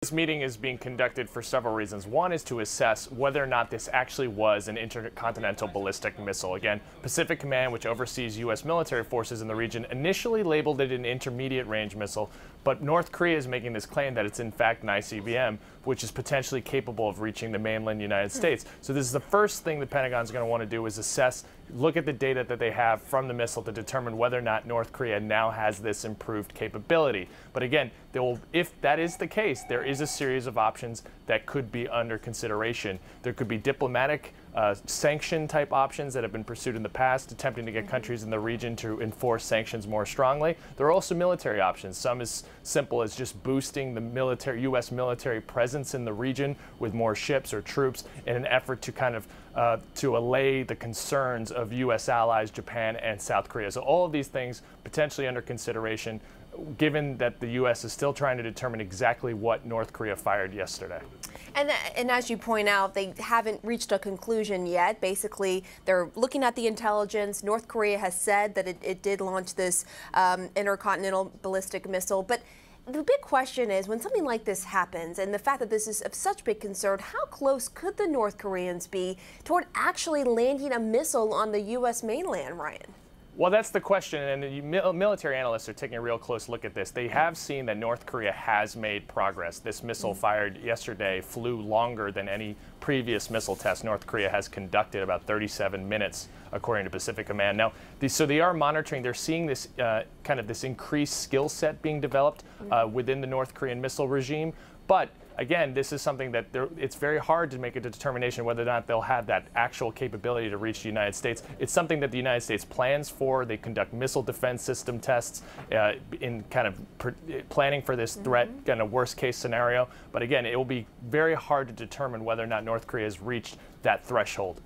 This meeting is being conducted for several reasons. One is to assess whether or not this actually was an intercontinental ballistic missile. Again, Pacific Command, which oversees U.S. military forces in the region, initially labeled it an intermediate range missile, but North Korea is making this claim that it's in fact an ICBM, which is potentially capable of reaching the mainland United States. So this is the first thing the Pentagon's going to want to do, is assess, look at the data that they have from the missile to determine whether or not North Korea now has this improved capability. But again, if that is the case, there is a series of options that could be under consideration. There could be diplomatic sanction type options that have been pursued in the past, attempting to get countries in the region to enforce sanctions more strongly. There are also military options, some as simple as just boosting the U.S. military presence in the region with more ships or troops in an effort to kind of to allay the concerns of U.S. allies, Japan and South Korea. So all of these things potentially under consideration, given that the U.S. is still trying to determine exactly what North Korea fired yesterday. And as you point out, they haven't reached a conclusion yet. Basically, they're looking at the intelligence. North Korea has said that it did launch this intercontinental ballistic missile. But the big question is, when something like this happens, and the fact that this is of such big concern, how close could the North Koreans be toward actually landing a missile on the U.S. mainland, Ryan? Well, that's the question, and the military analysts are taking a real close look at this. They have seen that North Korea has made progress. This missile fired yesterday flew longer than any previous missile test North Korea has conducted, about 37 minutes, according to Pacific Command. Now, so they are monitoring. They're seeing this kind of this increased skill set being developed within the North Korean missile regime, but again, this is something that it's very hard to make a determination whether or not they'll have that actual capability to reach the United States. It's something that the United States plans for. They conduct missile defense system tests in kind of planning for this threat, kind of worst case scenario. But again, it will be very hard to determine whether or not North Korea has reached that threshold.